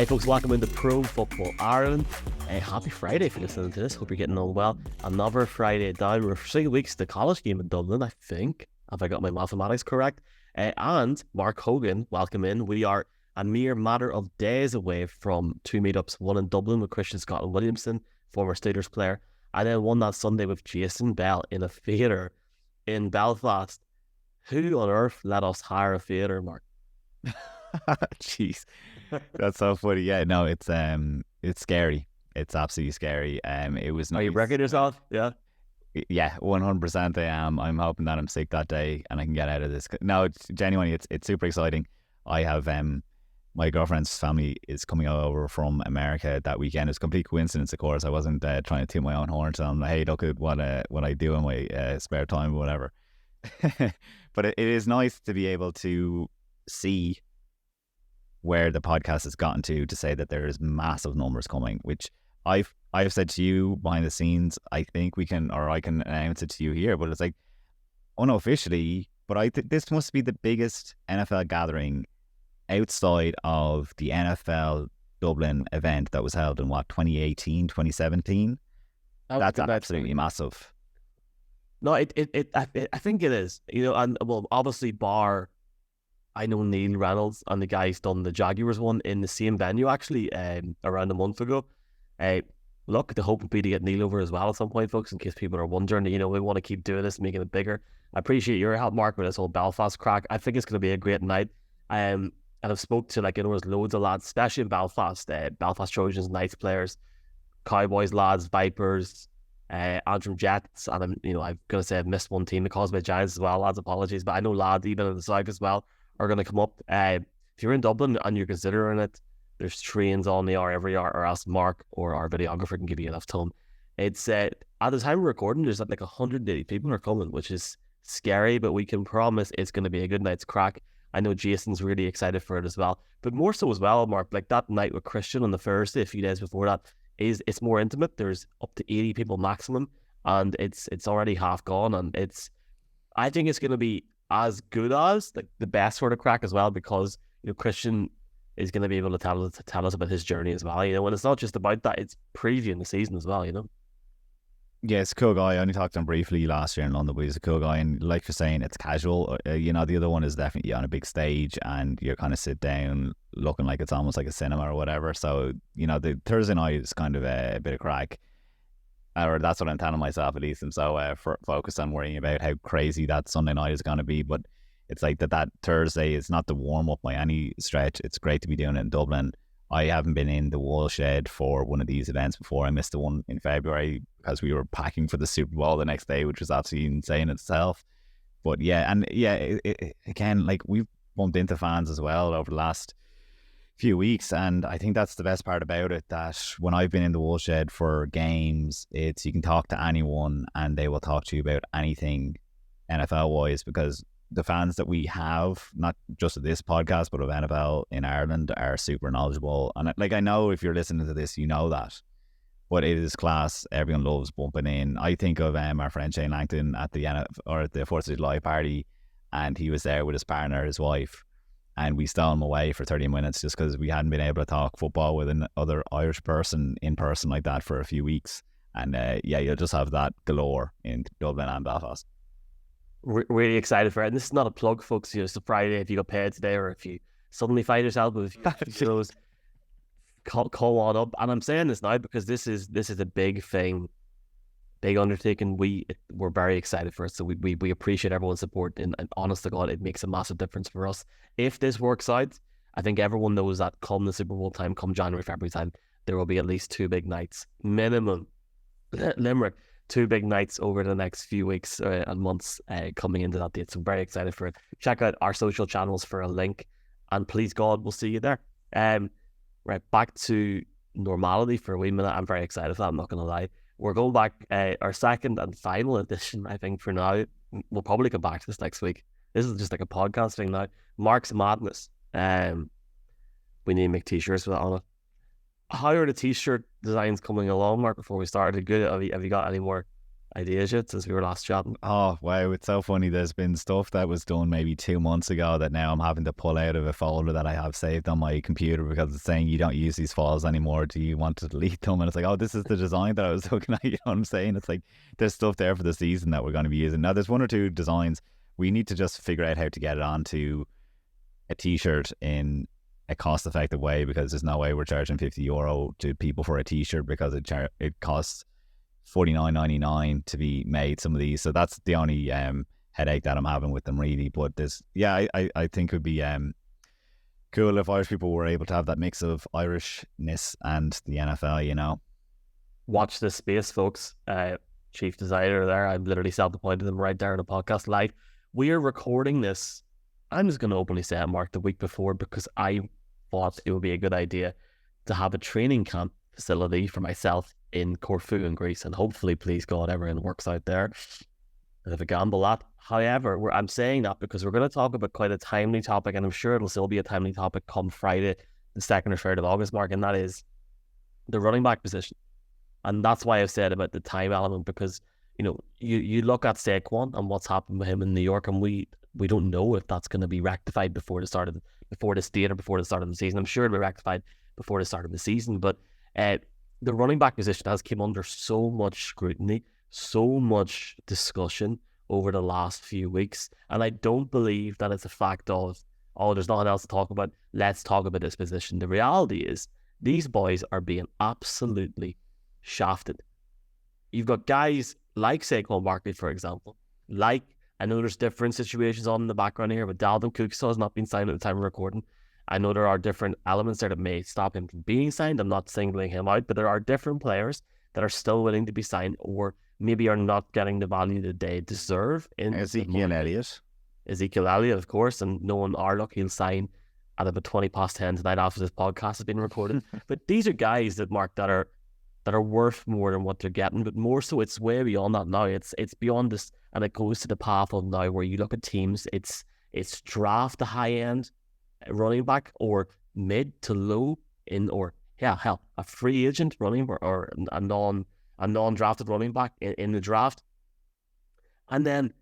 Hey folks, welcome into Pro Football Ireland. Happy Friday for listening to this. Hope you're getting on well. Another Friday down. We're 3 weeks to the college game in Dublin, I think, if I got my mathematics correct. And Mark Hogan, welcome in. We are a mere matter of days away from 2 meetups, one in Dublin with Christian Scott and Williamson, former Steelers player, and then one that Sunday with Jason Bell in a theatre in Belfast. Who on earth let us hire a theatre, Mark? Jeez, that's so funny. Yeah, no, it's scary. It's absolutely scary. It was nice. Are you wrecking yourself? Yeah. Yeah, 100% I am. I'm hoping that I'm sick that day and I can get out of this. No, it's genuinely, it's super exciting. I have my girlfriend's family is coming over from America that weekend. It's a complete coincidence, of course. I wasn't trying to toot my own horn, so I'm like, hey, look at what I do in my spare time or whatever. But it is nice to be able to see where the podcast has gotten to say that there is massive numbers coming, which I've said to you behind the scenes. I think we can, or I can announce it to you here, but it's like unofficially, but this must be the biggest NFL gathering outside of the NFL Dublin event that was held in 2018, 2017. That's absolutely massive. No, I think it is. You know, and well, obviously bar, I know Neil Reynolds and the guys done the Jaguars one in the same venue actually around a month ago. Look, the hope would be to get Neil over as well at some point, folks, in case people are wondering. You know, we want to keep doing this, making it bigger. I appreciate your help, Mark, with this whole Belfast crack. I think it's going to be a great night. And I've spoke to, like, you know, there's loads of lads, especially in Belfast, Belfast Trojans, Knights players, Cowboys lads, Vipers, Antrim Jets, and I'm going to say I've missed one team, the Causeway Giants as well, lads, apologies, but I know lads even in the south as well are going to come up. If you're in Dublin and you're considering it, there's trains on the hour every hour, or else Mark or our videographer can give you enough time. It's at the time of recording, there's like 180 people are coming, which is scary, but we can promise it's going to be a good night's crack. I know Jason's really excited for it as well, but more so as well, Mark, like that night with Christian on the Thursday, a few days before that, it's more intimate. There's up to 80 people maximum, and it's already half gone, and I think it's going to be as good as like the best sort of crack as well, because Christian is going to be able to tell us about his journey as well. And it's not just about that; it's previewing the season as well. Yeah, it's a cool guy. I only talked to him briefly last year in London, but he's a cool guy. And like you're saying, it's casual. The other one is definitely on a big stage and you kind of sit down looking like it's almost like a cinema or whatever. So, the Thursday night is kind of a bit of crack. Or that's what I'm telling myself at least. I'm so focused on worrying about how crazy that Sunday night is going to be. But it's like that Thursday is not the warm-up by any stretch. It's great to be doing it in Dublin. I haven't been in the Woolshed for one of these events before. I missed the one in February because we were packing for the Super Bowl the next day, which was absolutely insane itself. But again, like we've bumped into fans as well over the last few weeks, and I think that's the best part about it, that when I've been in the Woolshed for games, it's you can talk to anyone and they will talk to you about anything NFL-wise, because the fans that we have, not just of this podcast, but of NFL in Ireland, are super knowledgeable. And I know if you're listening to this, you know that. But it is class. Everyone loves bumping in. I think of our friend Shane Langton at the 4th of July party, and he was there with his partner, his wife, and we stole him away for 30 minutes just because we hadn't been able to talk football with another Irish person in person like that for a few weeks. And you'll just have that galore in Dublin and Belfast. Really excited for it. And this is not a plug, folks. It's a Friday if you got paid today, or if you suddenly find yourself with those, call on up. And I'm saying this now because this is a big thing, big undertaking. We're very excited for it. So we appreciate everyone's support, and honest to God, it makes a massive difference for us. If this works out, I think everyone knows that come the Super Bowl time, come January, February time, there will be at least 2 big nights minimum. Limerick. 2 big nights over the next few weeks and months coming into that date. So I'm very excited for it. Check out our social channels for a link, and please God, we'll see you there. Right, back to normality for a wee minute. I'm very excited for that, I'm not going to lie. We're going back, our second and final edition, I think, for now. We'll probably come back to this next week. This is just like a podcast thing now. Mark's Madness. We need to make t-shirts with that on it. How are the t-shirt designs coming along, Mark, before we started? Good. Have you got any more ideas yet since we were last chatting? Oh, wow. It's so funny. There's been stuff that was done maybe 2 months ago that now I'm having to pull out of a folder that I have saved on my computer because it's saying you don't use these files anymore. Do you want to delete them? And it's like, oh, this is the design that I was looking at. You know what I'm saying? It's like there's stuff there for the season that we're going to be using. Now, there's one or two designs. We need to just figure out how to get it onto a t-shirt in a cost-effective way, because there's no way we're charging €50 to people for a t-shirt because it costs $49.99 to be made, some of these. So that's the only headache that I'm having with them, really. But I think it would be cool if Irish people were able to have that mix of Irishness and the NFL, you know. Watch this space, folks. Chief designer there. I'm literally self-appointed them right there in the podcast live. We are recording this. I'm just going to openly say it, Mark, the week before, because I thought it would be a good idea to have a training camp facility for myself in Corfu in Greece, and hopefully, please God, everyone works out there. Bit of a gamble that. However, I'm saying that because we're going to talk about quite a timely topic, and I'm sure it'll still be a timely topic come Friday, the 2nd or 3rd of August, Mark, and that is the running back position. And that's why I've said about the time element, because you look at Saquon and what's happened with him in New York, and we don't know if that's going to be rectified before the start of the season. I'm sure it'll be rectified before the start of the season, but the running back position has come under so much scrutiny, so much discussion over the last few weeks. And I don't believe that it's a fact of, oh, there's nothing else to talk about, let's talk about this position. The reality is these boys are being absolutely shafted. You've got guys like Saquon Barkley, for example, I know there's different situations on in the background here, but Dalvin Cook still has not been signed at the time of recording. I know there are different elements there that may stop him from being signed. I'm not singling him out, but there are different players that are still willing to be signed, or maybe are not getting the value that they deserve. In Ezekiel Elliott, of course, and knowing our luck, he'll sign at about 10:20 tonight after this podcast has been recorded. But these are guys that, Mark, that are worth more than what they're getting, but more so it's way beyond that now. It's beyond this, and it goes to the path of now where you look at teams, it's draft the high end running back or mid to low a free agent running or a non-drafted running back in the draft, and then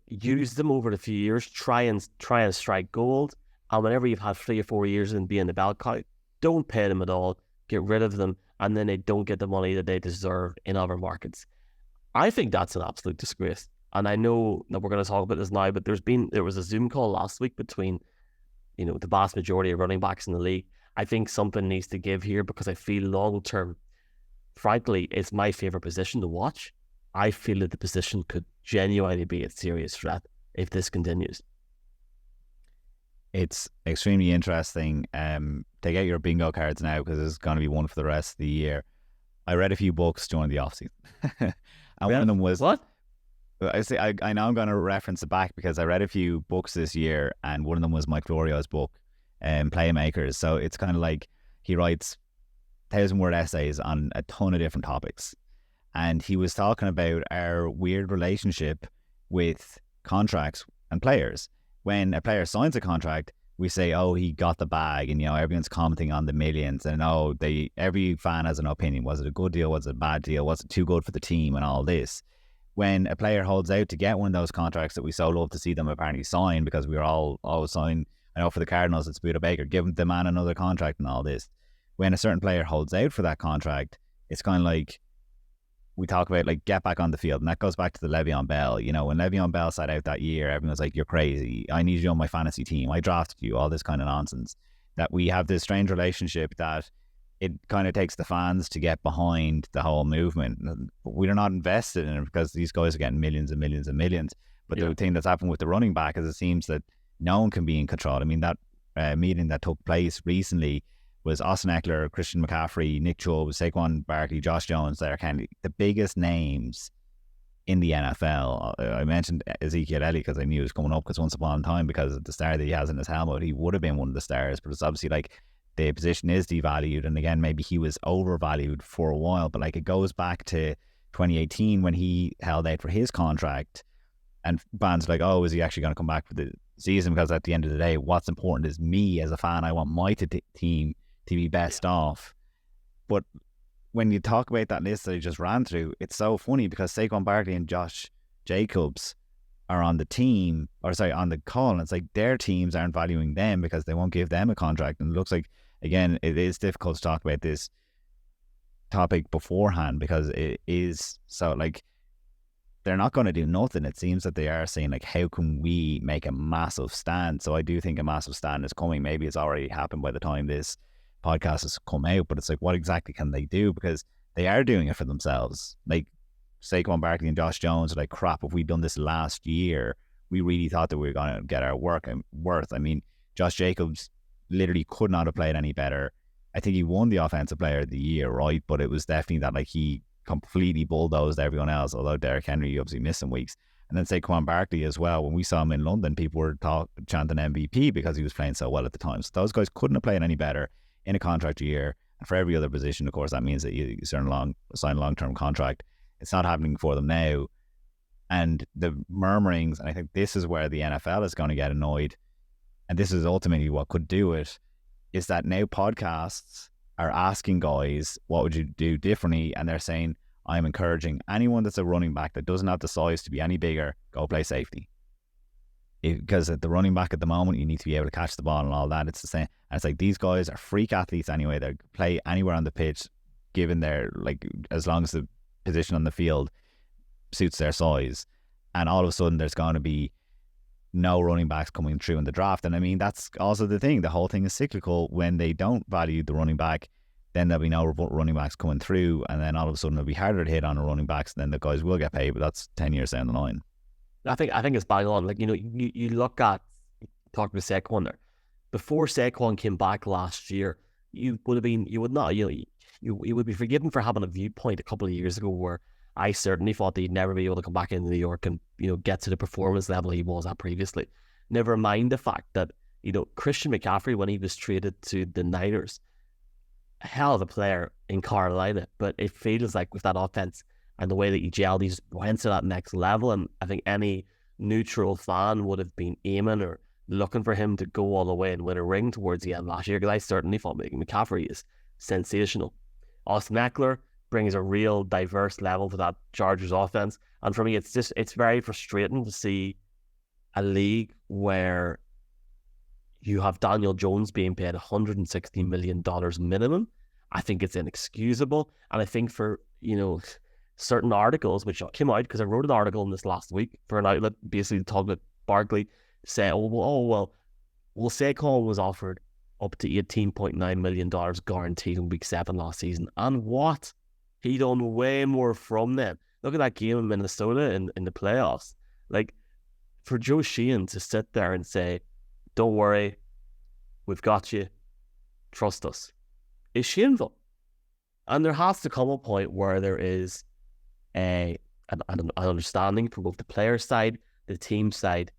use them over the few years, try and strike gold, and whenever you've had 3 or 4 years in being the bell cow, don't pay them at all, get rid of them, and then they don't get the money that they deserve in other markets. I think that's an absolute disgrace. And I know that we're going to talk about this now, but there was a Zoom call last week between the vast majority of running backs in the league. I think something needs to give here, because I feel long term, frankly, it's my favorite position to watch. I feel that the position could genuinely be a serious threat if this continues. It's extremely interesting. Take out your bingo cards now, because there's going to be one for the rest of the year. I read a few books during the off season, and one of them was what? I know I'm going to reference it back because I read a few books this year, and one of them was Mike Florio's book, Playmakers. So it's kind of like he writes 1,000-word essays on a ton of different topics, and he was talking about our weird relationship with contracts and players. When a player signs a contract, we say, oh, he got the bag, and everyone's commenting on the millions, and every fan has an opinion. Was it a good deal? Was it a bad deal? Was it too good for the team? And all this. When a player holds out to get one of those contracts that we so love to see them apparently sign, because we were all always sign. I know for the Cardinals, it's Buda Baker, give the man another contract and all this. When a certain player holds out for that contract, it's kind of like we talk about, like, get back on the field. And that goes back to the Le'Veon Bell. When Le'Veon Bell sat out that year, everyone was like, you're crazy. I need you on my fantasy team. I drafted you, all this kind of nonsense. That we have this strange relationship that it kind of takes the fans to get behind the whole movement. We're not invested in it because these guys are getting millions and millions and millions. But the thing that's happened with the running back is it seems that no one can be in control. I mean, that meeting that took place recently was Austin Eckler, Christian McCaffrey, Nick Chubb, Saquon Barkley, Josh Jones, Derrick Henry, the biggest names in the NFL. I mentioned Ezekiel Elliott because I knew he was coming up, because once upon a time, because of the star that he has in his helmet, he would have been one of the stars. But it's obviously like the position is devalued, and again, maybe he was overvalued for a while. But like, it goes back to 2018 when he held out for his contract, and fans are like, oh, is he actually going to come back for the season? Because at the end of the day, what's important is me as a fan. I want my team to be best off. But when you talk about that list that I just ran through, it's so funny because Saquon Barkley and Josh Jacobs are on the team, or sorry, on the call, and it's like their teams aren't valuing them because they won't give them a contract. And it looks like, again, it is difficult to talk about this topic beforehand because it is so, like, they're not going to do nothing. It seems that they are saying, like, how can we make a massive stand? So I do think a massive stand is coming. Maybe it's already happened by the time this podcast has come out, but it's like, what exactly can they do? Because they are doing it for themselves. Like, Saquon Barkley and Josh Jones are like, crap, if we'd done this last year, we really thought that we were going to get our worth. I mean, Josh Jacobs literally could not have played any better. I think he won the Offensive Player of the Year, right? But it was definitely that, like, he completely bulldozed everyone else, although Derrick Henry obviously missed some weeks. And then Saquon Barkley as well. When we saw him in London, people were chanting MVP because he was playing so well at the time. So those guys couldn't have played any better in a contract year. And for every other position, of course, that means that you sign a long-term contract. It's not happening for them now. And the murmurings, and I think this is where the NFL is going to get annoyed, and this is ultimately what could do it, is that now podcasts are asking guys, what would you do differently? And they're saying, I'm encouraging anyone that's a running back that doesn't have the size to be any bigger, go play safety. Because at the running back at the moment, you need to be able to catch the ball and all that. It's the same. And it's like, these guys are freak athletes anyway. They play anywhere on the pitch, given their, like, as long as the position on the field suits their size. And all of a sudden there's going to be no running backs coming through in the draft. And I mean, that's also the thing. The whole thing is cyclical. When they don't value the running back, then there'll be no running backs coming through. And then all of a sudden it'll be harder to hit on a running backs. Then the guys will get paid, but that's 10 years down the line. I think it's bang on. Like, you look at, talking to Saquon there, before Saquon came back last year, you would be forgiven for having a viewpoint a couple of years ago where I certainly thought that he'd never be able to come back into New York and, get to the performance level he was at previously. Never mind the fact that, Christian McCaffrey, when he was traded to the Niners, a hell of a player in Carolina, but it feels like with that offense and the way that he gelled, he's went to that next level. And I think any neutral fan would have been aiming or looking for him to go all the way and win a ring towards the end last year, because I certainly thought McCaffrey is sensational. Austin Eckler brings a real diverse level to that Chargers offense. And for me, it's very frustrating to see a league where you have Daniel Jones being paid $160 million minimum. I think it's inexcusable. And I think for, certain articles, which came out, because I wrote an article in this last week for an outlet, basically talking about Barkley, say, well, Saquon was offered up to $18.9 million guaranteed in week 7 last season. And what? He done way more from them. Look at that game in Minnesota in the playoffs. Like, for Joe Sheehan to sit there and say, don't worry, we've got you, trust us, is shameful. And there has to come a point where there is an understanding from both the player side, the team side,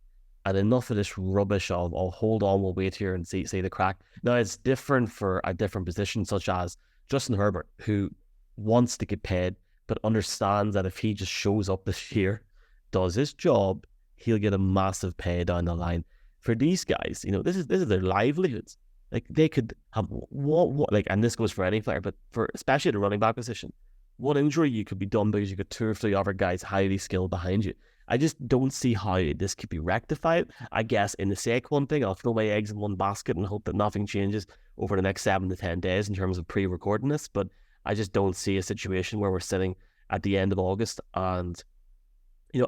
and enough of this rubbish of, oh, hold on, we'll wait here and see the crack. Now, it's different for a different position, such as Justin Herbert, who wants to get paid, but understands that if he just shows up this year, does his job, he'll get a massive pay down the line. For these guys, this is their livelihoods. Like, they could have and this goes for any player, but for especially the running back position, one injury you could be done because you got 2 or 3 other guys highly skilled behind you. I just don't see how this could be rectified. I guess in the Saquon thing, I'll throw my eggs in one basket and hope that nothing changes over the next 7 to 10 days in terms of pre-recording this. But I just don't see a situation where we're sitting at the end of August and,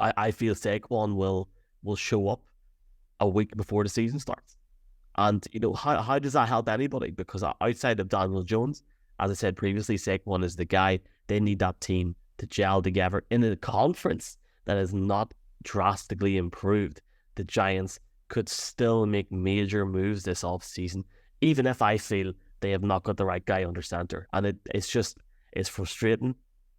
I feel Saquon will show up a week before the season starts. And, how does that help anybody? Because outside of Daniel Jones, as I said previously, Saquon is the guy. They need that team to gel together in a conference that is not drastically improved. The Giants could still make major moves this offseason, even if I feel they have not got the right guy under center. And it's frustrating.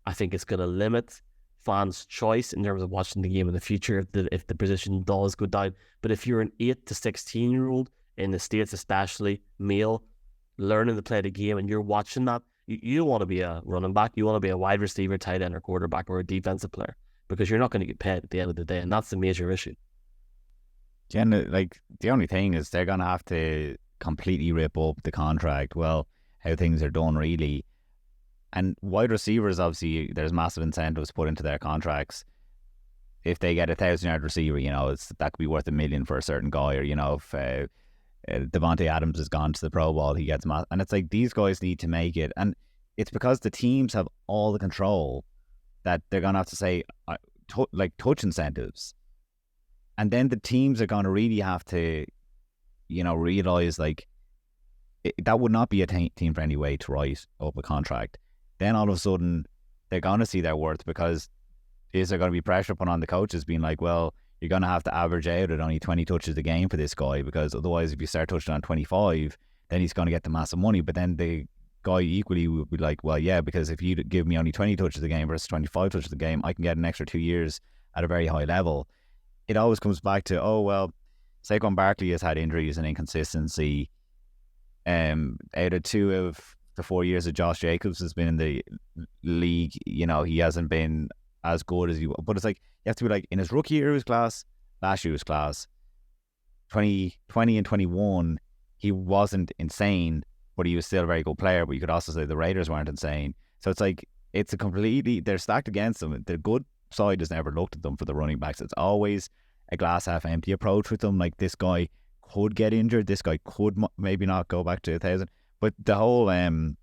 I think it's going to limit fans' choice in terms of watching the game in the future if the position does go down. But if you're an 8 to 16-year-old in the States, especially male, learning to play the game, and you're watching that, you don't want to be a running back. You want to be a wide receiver, tight end, or quarterback, or a defensive player, because you're not going to get paid at the end of the day, and that's the major issue. Like, the only thing is they're going to have to completely rip up the contract. Well, how things are done, really. And wide receivers, obviously, there's massive incentives put into their contracts. If they get a 1,000-yard receiver, that could be worth $1 million for a certain guy. Or, if Devontae Adams has gone to the Pro Bowl, he gets and it's like these guys need to make it. And it's because the teams have all the control that they're going to have to say, touch incentives. And then the teams are going to really have to, realize that would not be a team-friendly way to write up a contract. Then all of a sudden, they're going to see their worth, because is there going to be pressure put on the coaches being like, well, you're going to have to average out at only 20 touches a game for this guy, because otherwise if you start touching on 25, then he's going to get the massive money. But then the guy equally would be like, well, yeah, because if you give me only 20 touches a game versus 25 touches a game, I can get an extra 2 years at a very high level. It always comes back to, Saquon Barkley has had injuries and inconsistency. Out of 2 of the 4 years that Josh Jacobs has been in the league, he hasn't been as good as but it's like, you have to be like, in his rookie year, he was class. Last year was class. 2020 and 21, he wasn't insane, but he was still a very good player. But you could also say the Raiders weren't insane. So it's like, they're stacked against them. The good side has never looked at them for the running backs. It's always a glass half empty approach with them. Like, this guy could get injured. This guy could maybe not go back to 1,000. But the whole, the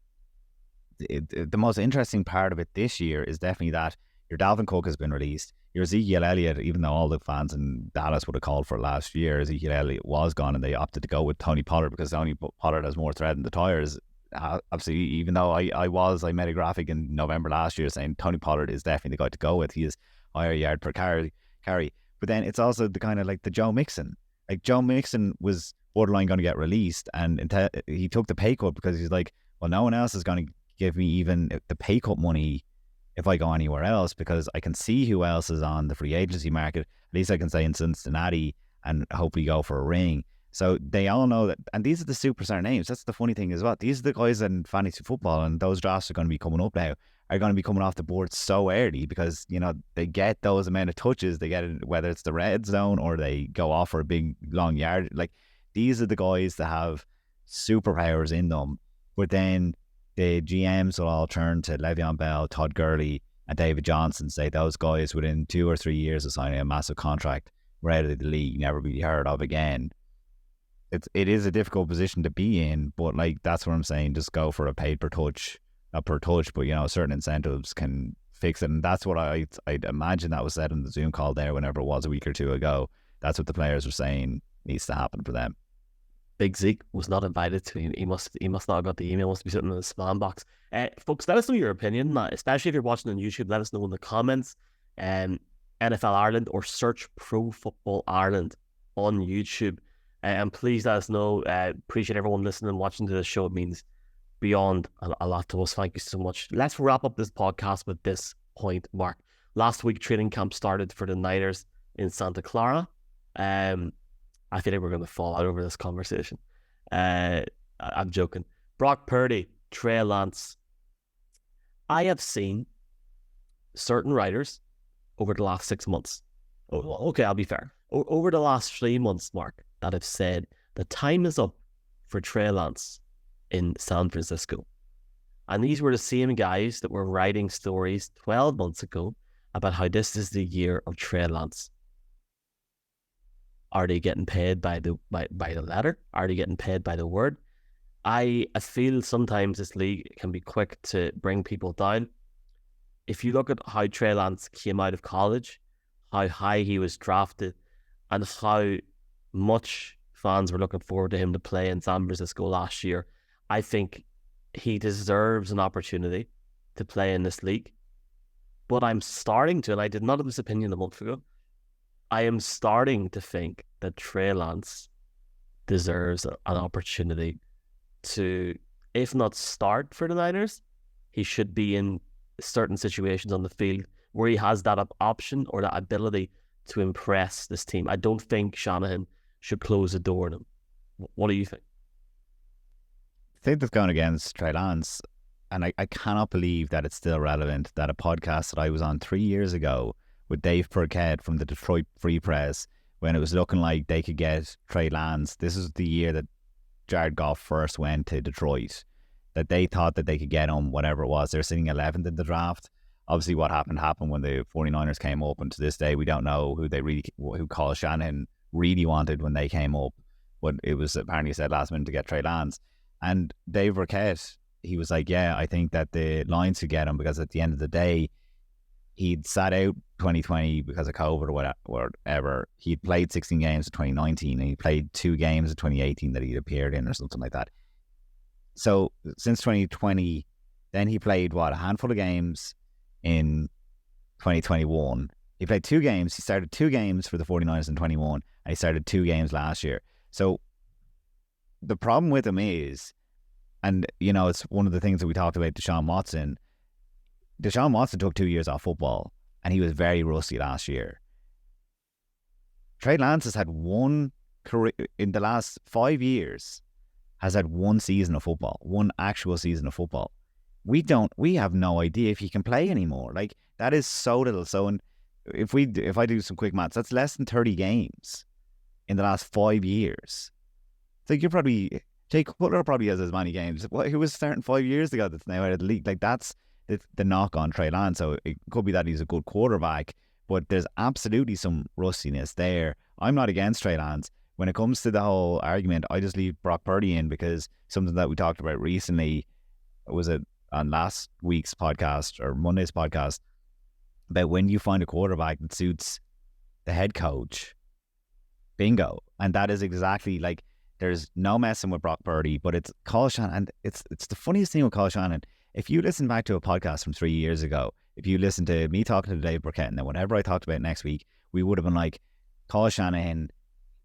most interesting part of it this year is definitely that your Dalvin Cook has been released. Your Ezekiel Elliott, even though all the fans in Dallas would have called for it last year, Ezekiel Elliott was gone, and they opted to go with Tony Pollard because Tony Pollard has more thread in the tires. Absolutely, even though I made a graphic in November last year saying Tony Pollard is definitely the guy to go with. He is higher yard per carry. But then it's also the kind of like the Joe Mixon. Like, Joe Mixon was borderline going to get released, and he took the pay cut because he's like, well, no one else is going to give me even the pay cut money if I go anywhere else, because I can see who else is on the free agency market. At least I can say in Cincinnati and hopefully go for a ring. So they all know that, and these are the superstar names. That's the funny thing as well. These are the guys in fantasy football, and those drafts are going to be coming up now, are going to be coming off the board so early because, they get those amount of touches. They get it, whether it's the red zone or they go off for a big long yard. Like, these are the guys that have superpowers in them. But then the GMs will all turn to Le'Veon Bell, Todd Gurley, and David Johnson, say those guys within 2 or 3 years of signing a massive contract were out of the league, never be heard of again. It is a difficult position to be in, but that's what I'm saying. Just go for a paid per touch, not per touch, but certain incentives can fix it. And that's what I'd imagine that was said in the Zoom call there, whenever it was a week or two ago. That's what the players were saying needs to happen for them. Big Zeke was not invited to. He must not have got the email. Must be sitting in the spam box. Folks, let us know your opinion, especially if you're watching on YouTube. Let us know in the comments. NFL Ireland, or search Pro Football Ireland on YouTube. And please let us know. Appreciate everyone listening and watching to the show. It means beyond a lot to us. Thank you so much. Let's wrap up this podcast with this point, Mark. Last week, training camp started for the Niners in Santa Clara. I feel like we're going to fall out over this conversation. I'm joking. Brock Purdy, Trey Lance. I have seen certain writers over the last 6 months. Okay, I'll be fair. Over the last 3 months, Mark, that have said the time is up for Trey Lance in San Francisco. And these were the same guys that were writing stories 12 months ago about how this is the year of Trey Lance. Are they getting paid by the letter? Are they getting paid by the word? I feel sometimes this league can be quick to bring people down. If you look at how Trey Lance came out of college, how high he was drafted, and how much fans were looking forward to him to play in San Francisco last year, I think he deserves an opportunity to play in this league. But I'm starting to, and I did not have this opinion a month ago, I am starting to think that Trey Lance deserves an opportunity to, if not start for the Niners, he should be in certain situations on the field where he has that option or that ability to impress this team. I don't think Shanahan should close the door on him. What do you think? I think that's going against Trey Lance, and I cannot believe that it's still relevant, that a podcast that I was on 3 years ago with Dave Burkett from the Detroit Free Press, when it was looking like they could get Trey Lance. This is the year that Jared Goff first went to Detroit. that they thought that they could get him, whatever it was. They're sitting 11th in the draft. Obviously, what happened when the 49ers came up, and to this day, we don't know who Kyle Shanahan really wanted when they came up. But it was apparently said last minute to get Trey Lance. And Dave Burkett, he was like, yeah, I think that the Lions could get him, because at the end of the day, he'd sat out 2020 because of COVID or whatever. He'd played 16 games in 2019, and he played 2 games in 2018 that he'd appeared in or something like that. So since 2020, then he played, a handful of games in 2021. He played 2 games. He started 2 games for the 49ers in 21, and he started 2 games last year. So the problem with him is, and, it's one of the things that we talked about Deshaun Watson. Deshaun Watson took 2 years off football, and he was very rusty last year. Trey Lance has had one career in the last 5 years, has had 1 season of football, 1 actual season of football. We have no idea if he can play anymore. Like, that is so little. So if I do some quick maths, that's less than 30 games in the last 5 years. So Jay Cutler probably has as many games. Who was starting 5 years ago that's now out of the league? Like, that's the knock on Trey Lance. So it could be that he's a good quarterback, but there's absolutely some rustiness there. I'm not against Trey Lance. When it comes to the whole argument, I just leave Brock Purdy in, because something that we talked about recently was on last week's podcast or Monday's podcast about when you find a quarterback that suits the head coach, bingo. And that is exactly, like, there's no messing with Brock Purdy, but it's Kyle Shanahan. And it's the funniest thing with Kyle Shanahan. If you listen back to a podcast from 3 years ago, if you listen to me talking to Dave Burkett, and then whatever I talked about next week, we would have been like, Kyle Shanahan,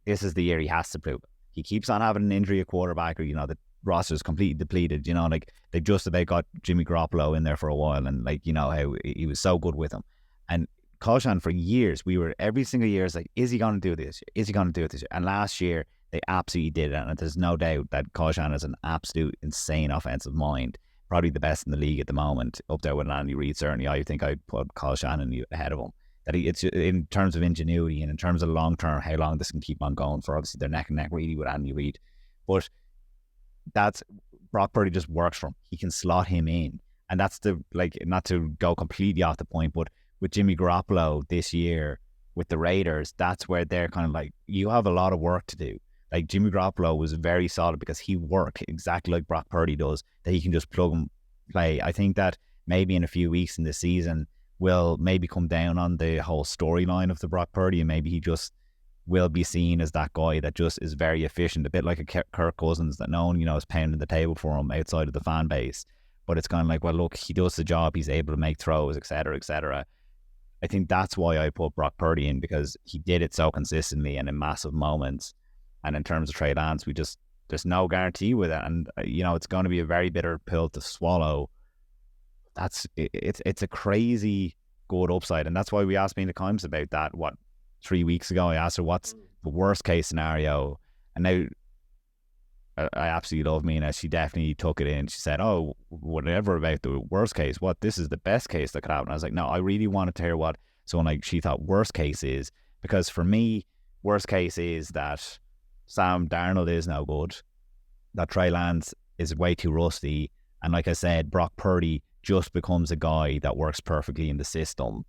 this is the year he has to prove it. He keeps on having an injury at quarterback, or, the roster is completely depleted. Like, they just about got Jimmy Garoppolo in there for a while, and, like, how he was so good with him. And Kyle Shanahan, for years, we were every single year, it's like, is he going to do this? Is he going to do it this year? And last year, they absolutely did it. And there's no doubt that Kyle Shanahan is an absolute insane offensive mind. Probably the best in the league at the moment, up there with Andy Reid. Certainly, I think I'd put Kyle Shanahan ahead of him. That it's in terms of ingenuity and in terms of long term, how long this can keep on going for. Obviously, they're neck and neck really with Andy Reid, but that's Brock Purdy just works for him. He can slot him in, and that's not to go completely off the point, but with Jimmy Garoppolo this year with the Raiders, that's where they're kind of like, you have a lot of work to do. Like, Jimmy Garoppolo was very solid because he worked exactly like Brock Purdy does, that he can just plug and play. I think that maybe in a few weeks in the season, will maybe come down on the whole storyline of the Brock Purdy, and maybe he just will be seen as that guy that just is very efficient, a bit like a Kirk Cousins that no one, is pounding the table for him outside of the fan base. But it's kind of like, well, look, he does the job, he's able to make throws, etc., etc. I think that's why I put Brock Purdy in, because he did it so consistently and in massive moments. And in terms of Trey Lance, there's no guarantee with it. And, it's going to be a very bitter pill to swallow. It's a crazy good upside. And that's why we asked Mina Kimes about that, 3 weeks ago. I asked her, what's the worst case scenario? And now I absolutely love Mina. She definitely took it in. She said, oh, whatever about the worst case, this is the best case that could happen. I was like, no, I really wanted to hear what someone like she thought worst case is, because for me, worst case is that Sam Darnold is no good, that Trey Lance is way too rusty, and like I said, Brock Purdy just becomes a guy that works perfectly in the system.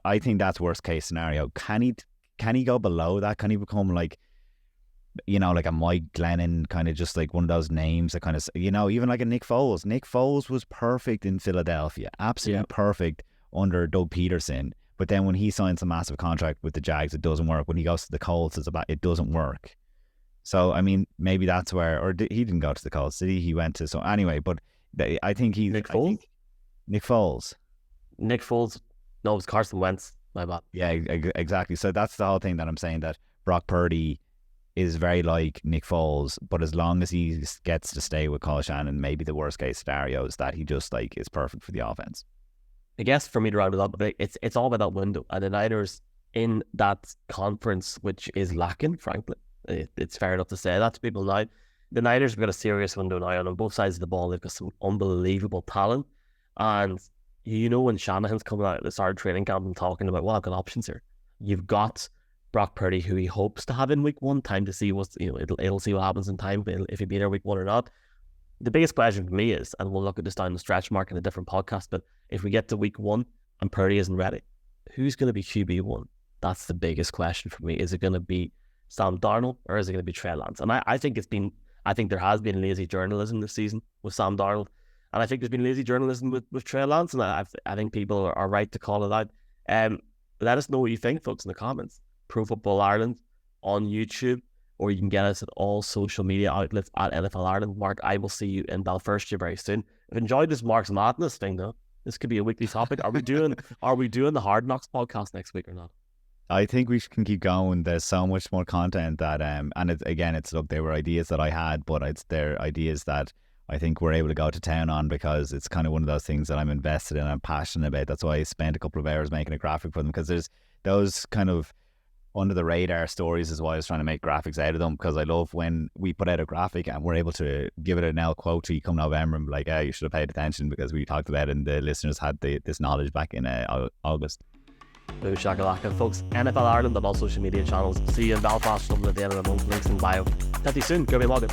I think that's worst case scenario. Can he go below that? Can he become like, like a Mike Glennon, kind of just like one of those names that kind of, even like a Nick Foles. Nick Foles was perfect in Philadelphia, absolutely perfect under Doug Peterson. But then when he signs a massive contract with the Jags, it doesn't work. When he goes to the Colts, it doesn't work. So, I mean, maybe that's where, he didn't go to the Colts, did he? He went to, so anyway, but I think Nick Foles? Nick Foles. Nick Foles. No, it was Carson Wentz. My bad. Yeah, exactly. So that's the whole thing that I'm saying, that Brock Purdy is very like Nick Foles, but as long as he gets to stay with Kyle Shanahan, maybe the worst case scenario is that he just is perfect for the offense. I guess for me to round it up, it's all about that window, and the Niners in that conference, which is lacking, frankly. It's fair enough to say that to people now. The Niners have got a serious window now, and on both sides of the ball, they've got some unbelievable talent. And when Shanahan's coming out at the start of training camp and talking about, well, I've got options here. You've got Brock Purdy, who he hopes to have in week 1. Time to see it'll see what happens in time, if he'll be there week 1 or not. the biggest question for me is, and we'll look at this down the stretch mark in a different podcast, but if we get to week 1 and Purdy isn't ready, who's going to be QB1? That's the biggest question for me. Is it going to be Sam Darnold or is it going to be Trey Lance? And I think there has been lazy journalism this season with Sam Darnold, and I think there's been lazy journalism with Trey Lance, and I think people are right to call it out. Let us know what you think, folks, in the comments. Pro Football Ireland on YouTube, or you can get us at all social media outlets at NFL Ireland. Mark, I will see you in Belfast very soon. I've enjoyed this Mark's Madness thing, though. This could be a weekly topic. Are we doing the Hard Knocks podcast next week or not? I think we can keep going. There's so much more content that, and look, they were ideas that I had, but they're ideas that I think we're able to go to town on, because it's kind of one of those things that I'm invested in, I'm passionate about. That's why I spent a couple of hours making a graphic for them, because there's those kind of under the radar stories is why I was trying to make graphics out of them, because I love when we put out a graphic and we're able to give it an L quote to you come November and be like, you should have paid attention because we talked about it and the listeners had this knowledge back in August. Boom shakalaka, folks. NFL Ireland on all social media channels. See you in Belfast at the end of the month. Links in bio. Chat to you soon. Go be Morgan.